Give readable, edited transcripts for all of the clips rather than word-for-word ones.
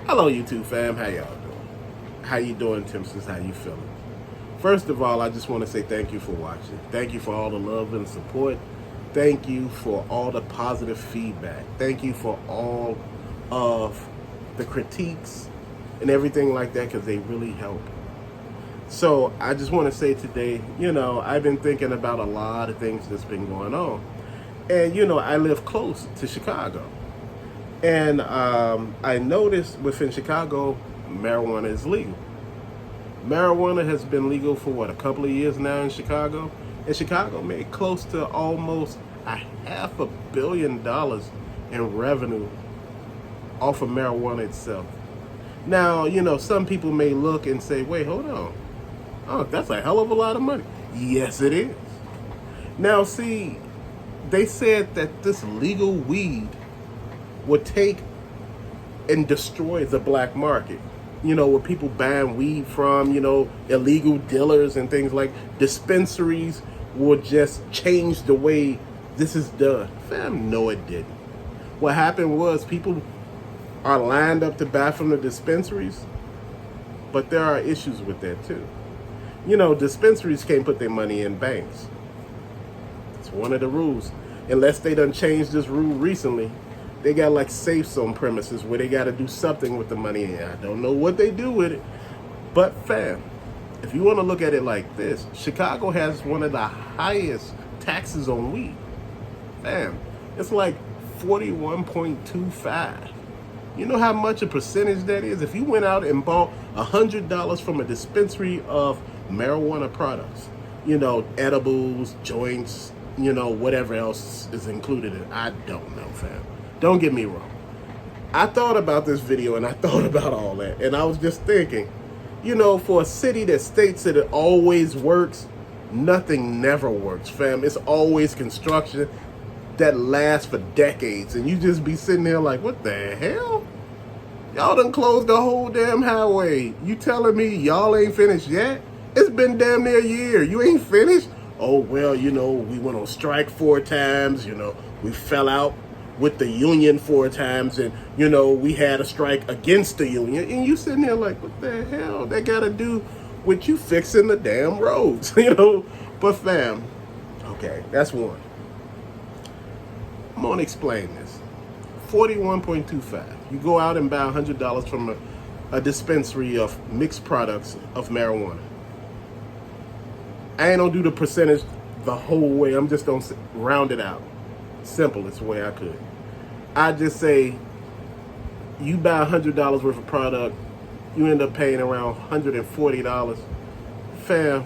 Hello, YouTube fam. How y'all doing? How you doing, Tempsters? How you feeling? First of all, I just want to say thank you for watching. Thank you for all the love and support. Thank you for all the positive feedback. Thank you for all of the critiques and everything like that, because they really help. So I just want to say today, I've been thinking about a lot of things that's been going on. And, I live close to Chicago. And I noticed within Chicago, marijuana is legal. Marijuana has been legal for a couple of years now in Chicago. And Chicago made close to almost $500 million in revenue off of marijuana itself. Now, some people may look and say, wait, hold on. Oh, that's a hell of a lot of money. Yes, it is. Now, see, they said that this legal weed would take and destroy the black market. Where people buying weed from, illegal dealers and things like dispensaries will just change the way this is done. Fam, no, it didn't. What happened was people are lined up to buy from the dispensaries, but there are issues with that too. Dispensaries can't put their money in banks. It's one of the rules. Unless they done changed this rule recently, they got like safes on premises where they got to do something with the money. And I don't know what they do with it. But fam, if you want to look at it like this, Chicago has one of the highest taxes on weed. Fam, it's like 41.25. You know how much a percentage that is? If you went out and bought $100 from a dispensary of marijuana products, edibles, joints, whatever else is included in it, I don't know, fam. Don't get me wrong. I thought about this video and I thought about all that. And I was just thinking, for a city that states that it always works, nothing never works, fam. It's always construction that lasts for decades. And you just be sitting there like, what the hell? Y'all done closed the whole damn highway. You telling me y'all ain't finished yet? It's been damn near a year. You ain't finished? Oh, well, we went on strike 4 times. We fell out with the union 4 times, and we had a strike against the union, and you sitting there like, what the hell that got to do with you fixing the damn roads? But fam, okay, that's one. I'm gonna explain this. 41.25. You go out and buy $100 from a dispensary of mixed products of marijuana. I ain't gonna do the percentage the whole way. I'm just gonna round it out. Simplest way I could. I just say you buy $100 worth of product, you end up paying around $140. Fam,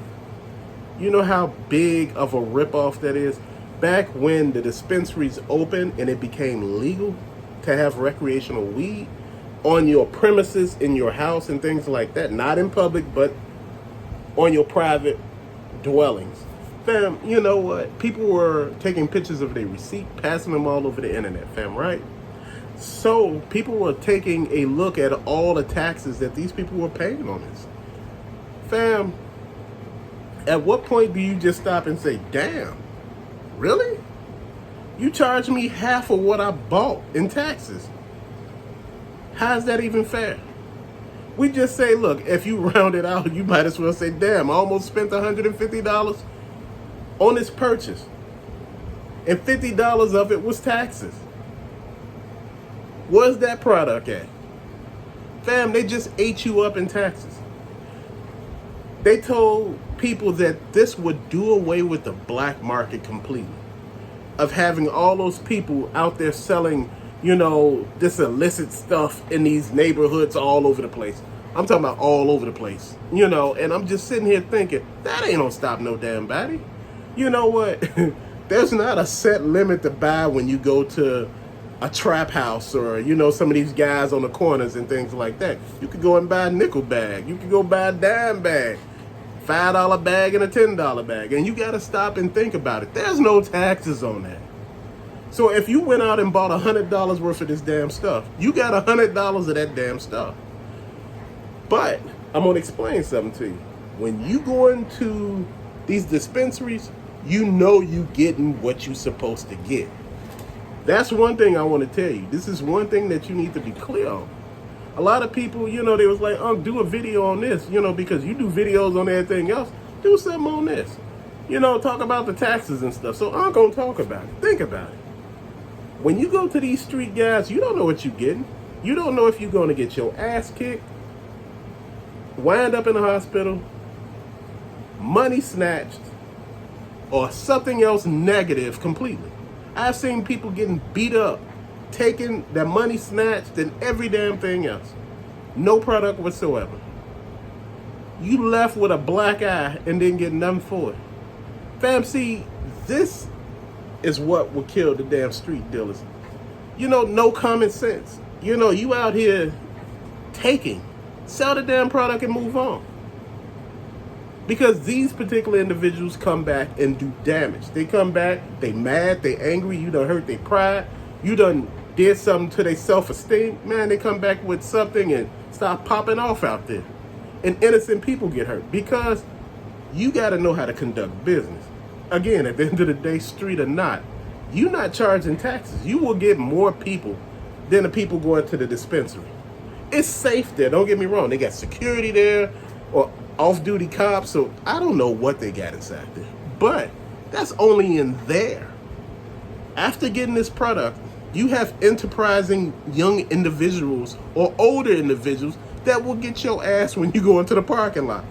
you know how big of a ripoff that is? Back when the dispensaries opened and it became legal to have recreational weed on your premises, in your house and things like that, not in public, but on your private dwellings. Fam, you know what? People were taking pictures of their receipt, passing them all over the internet, fam, right? So people were taking a look at all the taxes that these people were paying on this. Fam, at what point do you just stop and say, damn, really? You charge me half of what I bought in taxes. How's that even fair? We just say, look, if you round it out, you might as well say, damn, I almost spent $150 on this purchase, and $50 of it was taxes. Where's that product at? Fam, they just ate you up in taxes. They told people that this would do away with the black market completely, of having all those people out there selling, this illicit stuff in these neighborhoods all over the place. I'm talking about all over the place, and I'm just sitting here thinking, that ain't gonna stop no damn body. You know what? There's not a set limit to buy when you go to a trap house or, some of these guys on the corners and things like that. You could go and buy a nickel bag. You could go buy a dime bag, $5 bag and a $10 bag. And you got to stop and think about it. There's no taxes on that. So if you went out and bought $100 worth of this damn stuff, you got $100 of that damn stuff. But I'm going to explain something to you. When you go into these dispensaries, you getting what you're supposed to get. That's one thing I want to tell you. This is one thing that you need to be clear on. A lot of people, they was like, do a video on this, because you do videos on everything else. Do something on this. Talk about the taxes and stuff. So I'm going to talk about it. Think about it. When you go to these street guys, you don't know what you're getting. You don't know if you're going to get your ass kicked, wind up in the hospital, money snatched, or something else negative completely. I've seen people getting beat up, taking their money snatched, and every damn thing else. No product whatsoever. You left with a black eye and didn't get nothing for it. Fam, see, this is what will kill the damn street dealers. No common sense. You out here taking. Sell the damn product and move on. Because these particular individuals come back and do damage. They come back, they mad, they angry, you done hurt their pride, you done did something to their self-esteem. Man, they come back with something and start popping off out there. And innocent people get hurt because you got to know how to conduct business. Again, at the end of the day, street or not, you're not charging taxes. You will get more people than the people going to the dispensary. It's safe there, don't get me wrong. They got security there or off-duty cops, so I don't know what they got inside there. But that's only in there. After getting this product, you have enterprising young individuals or older individuals that will get your ass when you go into the parking lot.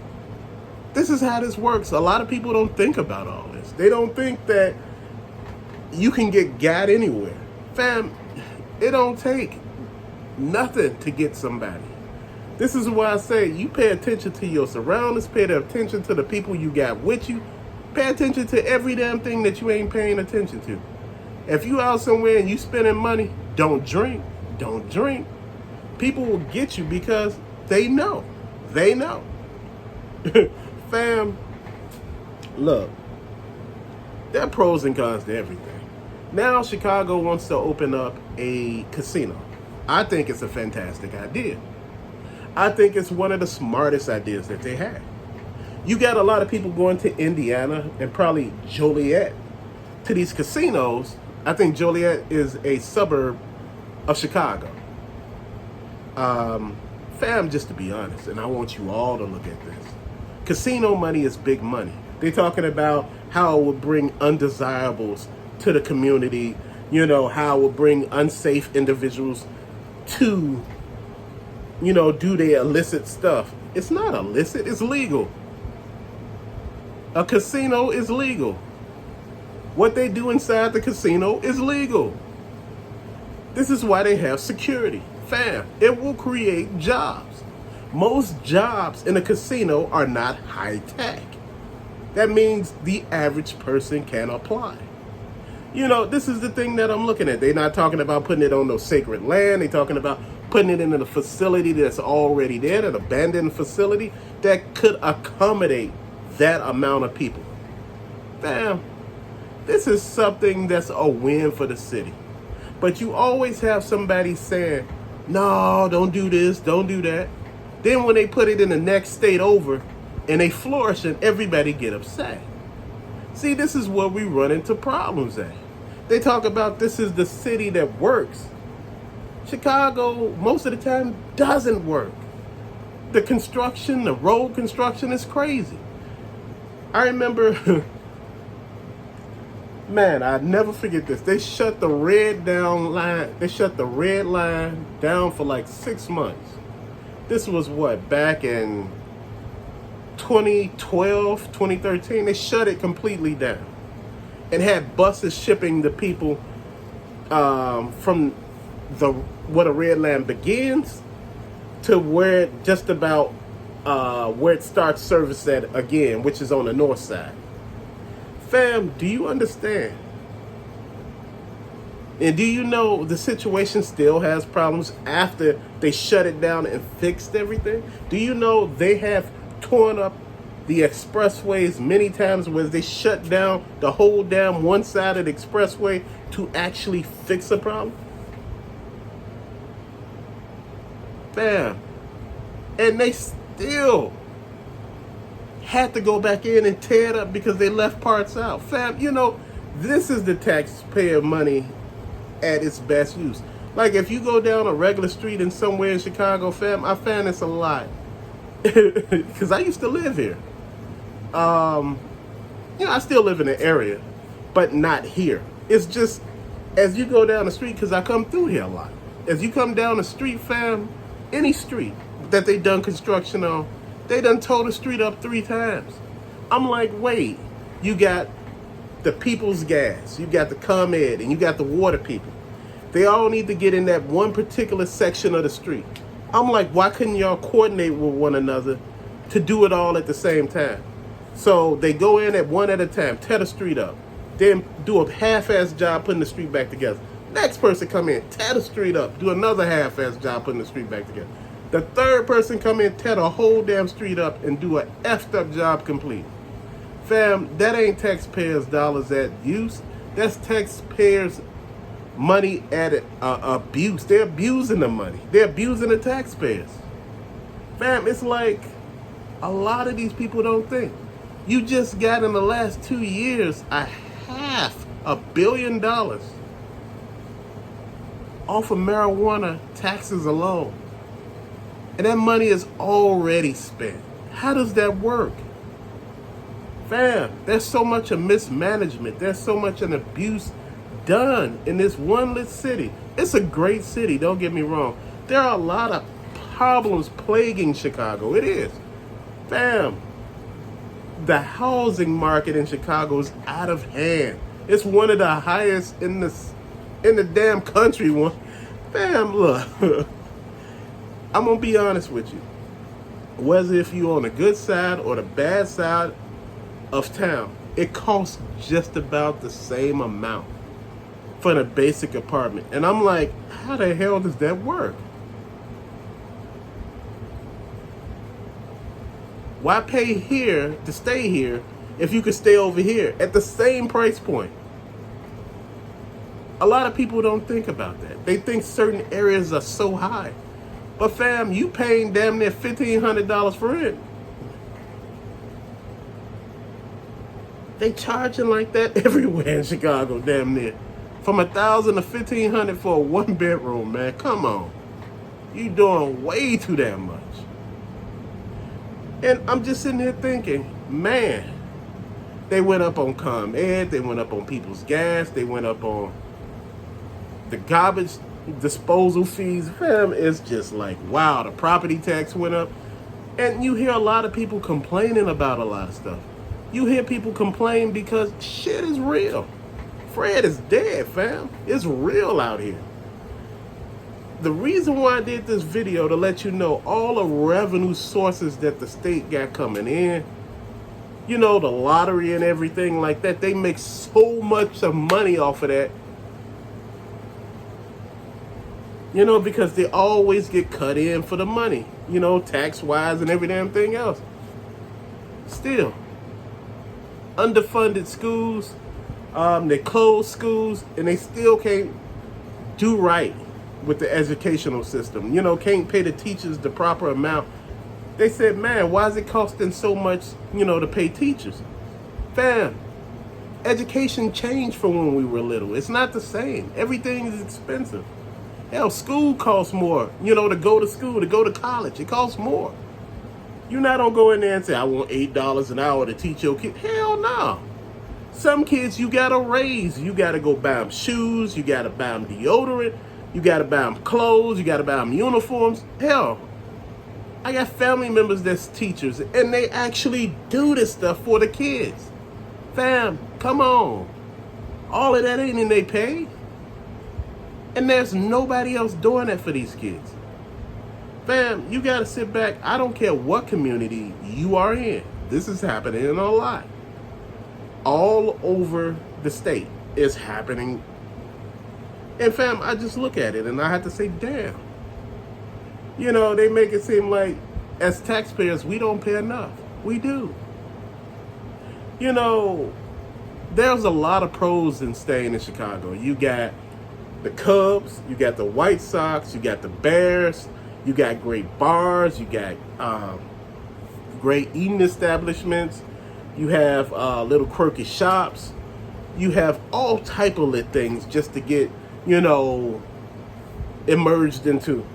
This is how this works. A lot of people don't think about all this. They don't think that you can get got anywhere. Fam, it don't take nothing to get somebody. This is why I say you pay attention to your surroundings, pay attention to the people you got with you, pay attention to every damn thing that you ain't paying attention to. If you out somewhere and you spending money, don't drink. Don't drink. People will get you because they know. They know. Fam, look, there are pros and cons to everything. Now Chicago wants to open up a casino. I think it's a fantastic idea. I think it's one of the smartest ideas that they had. You got a lot of people going to Indiana and probably Joliet to these casinos. I think Joliet is a suburb of Chicago. Fam, just to be honest, and I want you all to look at this. Casino money is big money. They're talking about how it would bring undesirables to the community, how it would bring unsafe individuals to, do their illicit stuff. It's not illicit, it's legal. A casino is legal. What they do inside the casino is legal. This is why they have security. Fam, it will create jobs. Most jobs in a casino are not high tech. That means the average person can apply. This is the thing that I'm looking at. They're not talking about putting it on no sacred land. They're talking about putting it in a facility that's already there, an abandoned facility that could accommodate that amount of people. Fam, this is something that's a win for the city. But you always have somebody saying, no, don't do this, don't do that. Then when they put it in the next state over and they flourish and everybody get upset. See, this is where we run into problems at. They talk about this is the city that works. Chicago, most of the time, doesn't work. The construction, the road construction is crazy. I remember, man, I never forget this. They shut the red line down for like 6 months. This was what, back in 2012, 2013? They shut it completely down and had buses shipping the people from where the red line begins to where it just about where it starts service at again, which is on the north side. Fam, do you understand? And do you know the situation still has problems after they shut it down and fixed everything? Do you know they have torn up the expressways many times where they shut down the whole damn one side of the expressway to actually fix a problem? Fam. And they still had to go back in and tear it up because they left parts out. Fam, this is the taxpayer money at its best use. Like if you go down a regular street in somewhere in Chicago, fam, I find this a lot. Because I used to live here. I still live in the area, but not here. It's just as you go down the street, because I come through here a lot. As you come down the street, fam, any street that they done construction on, they done tore the street up 3 times. I'm like, wait, you got the People's Gas, you got the ComEd, and you got the water people. They all need to get in that one particular section of the street. I'm like, why couldn't y'all coordinate with one another to do it all at the same time? So they go in at one at a time, tear the street up, then do a half-ass job putting the street back together. Next person come in, tear the street up, do another half-ass job putting the street back together. The third person come in, tear the whole damn street up, and do a effed up job complete. Fam, that ain't taxpayers' dollars at use. That's taxpayers' money at abuse. They're abusing the money. They're abusing the taxpayers. Fam, it's like a lot of these people don't think. You just got in the last 2 years $500 million off of marijuana taxes alone. And that money is already spent. How does that work? Fam, there's so much of mismanagement. There's so much an abuse done in this one little city. It's a great city, don't get me wrong. There are a lot of problems plaguing Chicago. It is. Fam, the housing market in Chicago is out of hand. It's one of the highest in the damn country. Fam, look, I'm gonna be honest with you. Whether if you're on the good side or the bad side of town, it costs just about the same amount for the basic apartment. And I'm like, how the hell does that work? Why pay here to stay here if you could stay over here at the same price point? A lot of people don't think about that. They think certain areas are so high. But fam, you paying damn near $1,500 for rent. They charging like that everywhere in Chicago, damn near. From $1,000 to $1,500 for a 1-bedroom, man. Come on. You doing way too damn much. And I'm just sitting here thinking, man, they went up on ComEd, they went up on People's Gas, they went up on the garbage disposal fees. Fam, it's just like, wow, the property tax went up. And you hear a lot of people complaining about a lot of stuff. You hear people complain because shit is real. Fred is dead, fam. It's real out here. The reason why I did this video to let you know all the revenue sources that the state got coming in, you know, the lottery and everything like that, they make so much of money off of that. You know, because they always get cut in for the money, you know, tax-wise and every damn thing else. Still, underfunded schools, they close schools, and they still can't do right with the educational system. You know, can't pay the teachers the proper amount. They said, man, why is it costing so much, you know, to pay teachers? Fam, education changed from when we were little. It's not the same. Everything is expensive. Hell, school costs more, you know, to go to school, to go to college. It costs more. You're not gonna go in there and say, I want $8 an hour to teach your kid. Hell no. Some kids you gotta raise. You gotta go buy them shoes. You gotta buy them deodorant. You gotta buy them clothes. You gotta buy them uniforms. Hell, I got family members that's teachers, and they actually do this stuff for the kids. Fam, come on. All of that ain't in their pay. And there's nobody else doing that for these kids. Fam, you gotta sit back. I don't care what community you are in. This is happening a lot. All over the state is happening. And fam, I just look at it and I have to say, damn. You know, they make it seem like as taxpayers, we don't pay enough. We do. You know, there's a lot of pros in staying in Chicago. You got the Cubs, you got the White Sox, you got the Bears, you got great bars, you got great eating establishments, you have little quirky shops, you have all type of lit things just to get, you know, emerged into.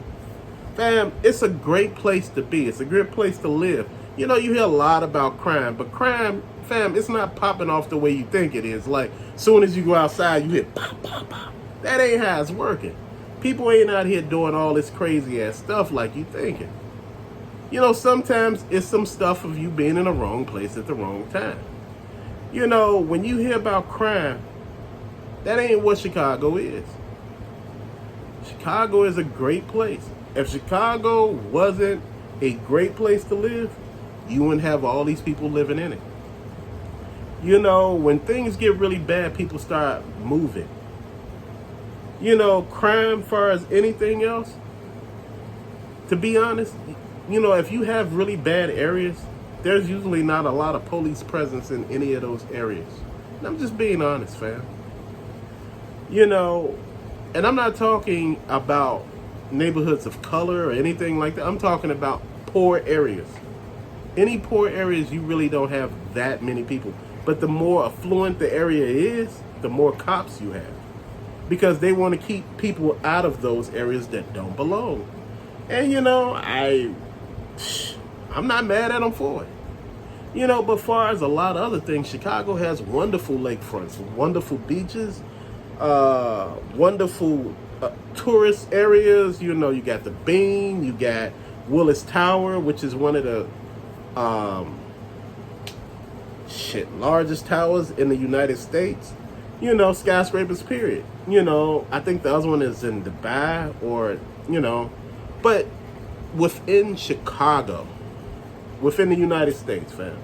Fam, it's a great place to be. It's a great place to live. You know, you hear a lot about crime, but crime, fam, it's not popping off the way you think it is. Like, soon as you go outside, you hear pop, pop, pop. That ain't how it's working. People ain't out here doing all this crazy ass stuff like you thinking. You know, sometimes it's some stuff of you being in the wrong place at the wrong time. You know, when you hear about crime, that ain't what Chicago is. Chicago is a great place. If Chicago wasn't a great place to live, you wouldn't have all these people living in it. You know, when things get really bad, people start moving. You know, crime, far as anything else, to be honest, you know, if you have really bad areas, there's usually not a lot of police presence in any of those areas. And I'm just being honest, fam. You know, and I'm not talking about neighborhoods of color or anything like that. I'm talking about poor areas. Any poor areas, you really don't have that many people. But the more affluent the area is, the more cops you have. Because they want to keep people out of those areas that don't belong. And, you know, I'm not mad at them for it. You know, but far as a lot of other things, Chicago has wonderful lakefronts, wonderful beaches, wonderful tourist areas. You know, you got the Bean, you got Willis Tower, which is one of the largest towers in the United States. You know, skyscrapers, period. You know, I think the other one is in Dubai or, you know, but within Chicago, within the United States, fam,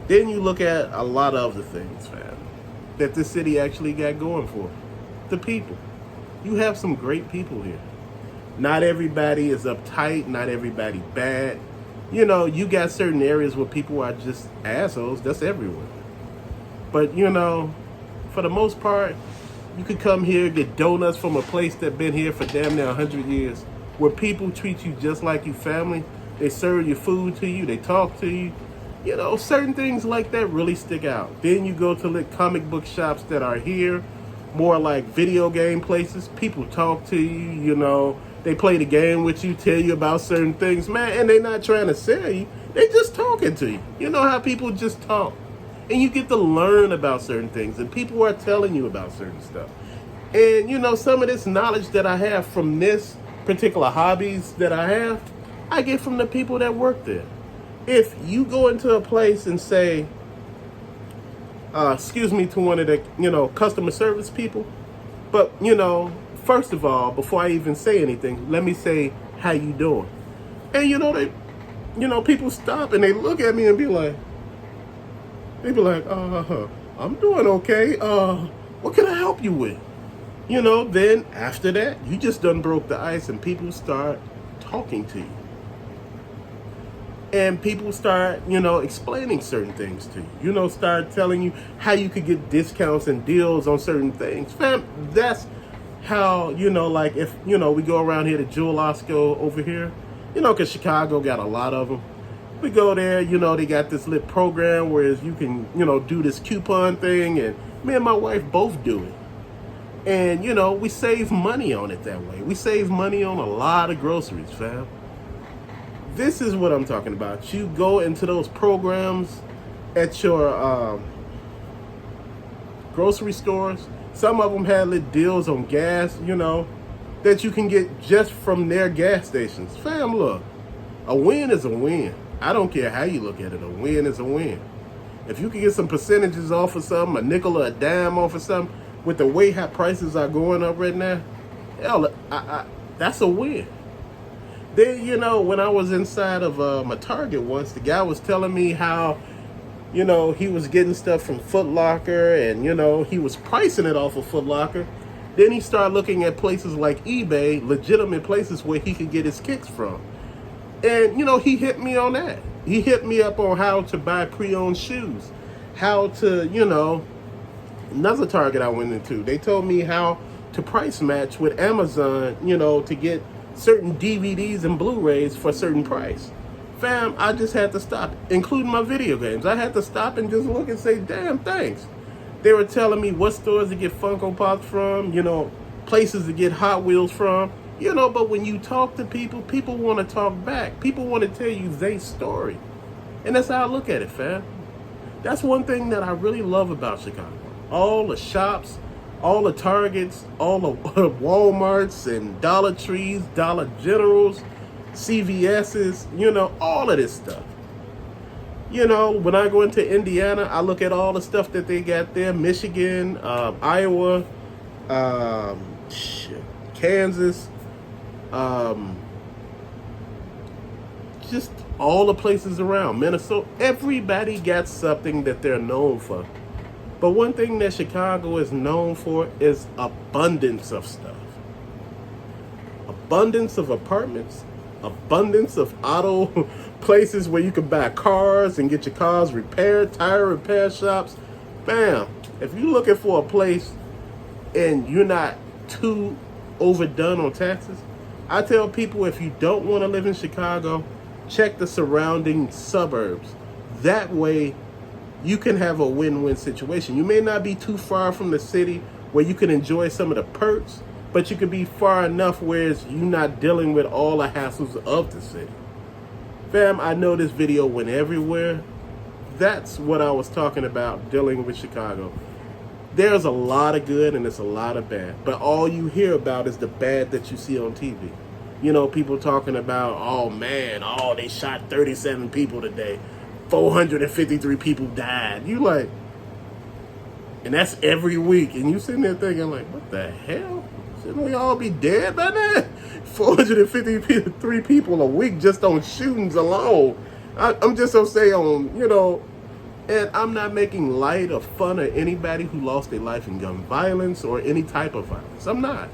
then you look at a lot of other things, fam, that this city actually got going for the people. You have some great people here. Not everybody is uptight, not everybody bad. You know, you got certain areas where people are just assholes. That's everywhere. But, you know, for the most part, you could come here, get donuts from a place that's been here for damn near 100 years, where people treat you just like you family. They serve your food to you. They talk to you. You know, certain things like that really stick out. Then you go to the comic book shops that are here, more like video game places. People talk to you, you know. They play the game with you, tell you about certain things, man, and they're not trying to sell you. They just talking to you. You know how people just talk. And you get to learn about certain things, and people are telling you about certain stuff. And, you know, some of this knowledge that I have from this particular hobbies that I have, I get from the people that work there. If you go into a place and say, excuse me to one of the, you know, customer service people, but, you know, first of all, before I even say anything, let me say, how you doing? And, you know, people stop and they look at me and be like, I'm doing okay. What can I help you with? You know, then after that, you just done broke the ice and people start talking to you. And people start, you know, explaining certain things to you. You know, start telling you how you could get discounts and deals on certain things. Fam, that's how, you know, like if, you know, we go around here to Jewel Osco over here, you know, because Chicago got a lot of them. We go there, you know, they got this lit program where you can, you know, do this coupon thing, and me and my wife both do it. And, you know, we save money on it that way. We save money on a lot of groceries, fam. This is what I'm talking about. You go into those programs at your grocery stores. Some of them have lit deals on gas, you know, that you can get just from their gas stations. Fam, look, a win is a win. I don't care how you look at it. A win is a win. If you can get some percentages off of something, a nickel or a dime off of something, with the way how prices are going up right now, hell, that's a win. Then, you know, when I was inside of my Target once, the guy was telling me how, you know, he was getting stuff from Foot Locker and, you know, he was pricing it off of Foot Locker. Then he started looking at places like eBay, legitimate places where he could get his kicks from. And, you know, he hit me on that. He hit me up on how to buy pre-owned shoes. How to, you know, another Target I went into, they told me how to price match with Amazon, you know, to get certain DVDs and Blu-rays for a certain price. Fam, I just had to stop, including my video games. I had to stop and just look and say, damn, thanks. They were telling me what stores to get Funko Pops from, you know, places to get Hot Wheels from. But when you talk to people, people want to talk back. People want to tell you their story. And that's how I look at it, fam. That's one thing that I really love about Chicago. All the shops, all the Targets, all the Walmarts and Dollar Trees, Dollar Generals, CVS's, all of this stuff. When I go into Indiana, I look at all the stuff that they got there. Michigan, Iowa, Kansas, just all the places around. Minnesota, everybody got something that they're known for. But one thing that Chicago is known for is abundance of stuff. Abundance of apartments, abundance of auto places where you can buy cars and get your cars repaired, tire repair shops. Bam. If you're looking for a place and you're not too overdone on taxes, I tell people, if you don't want to live in Chicago, check the surrounding suburbs. That way you can have a win-win situation. You may not be too far from the city where you can enjoy some of the perks, but you can be far enough where you're not dealing with all the hassles of the city. Fam, I know this video went everywhere. That's what I was talking about, dealing with Chicago. There's a lot of good and there's a lot of bad, but all you hear about is the bad that you see on TV. People talking about, oh man, they shot 37 people today. 453 people died. You like, and that's every week. And you sitting there thinking like, what the hell? Shouldn't we all be dead by now? 453 people a week just on shootings alone. I'm just gonna say and I'm not making light or fun of anybody who lost their life in gun violence or any type of violence. I'm not.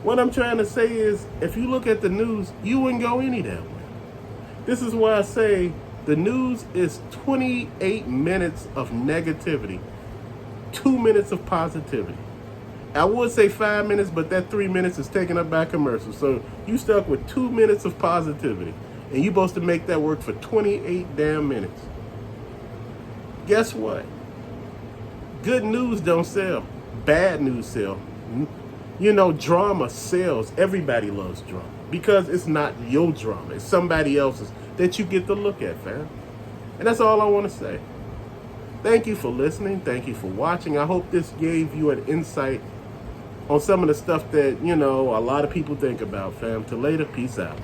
What I'm trying to say is, if you look at the news, you wouldn't go any damn way. This is why I say the news is 28 minutes of negativity, 2 minutes of positivity. I would say 5 minutes, but that 3 minutes is taken up by commercials. So you stuck with 2 minutes of positivity, and you're supposed to make that work for 28 damn minutes. Guess what? Good news don't sell. Bad news sell. Drama sells. Everybody loves drama because it's not your drama. It's somebody else's that you get to look at, fam. And that's all I want to say. Thank you for listening. Thank you for watching. I hope this gave you an insight on some of the stuff that, a lot of people think about, fam. Till later, peace out.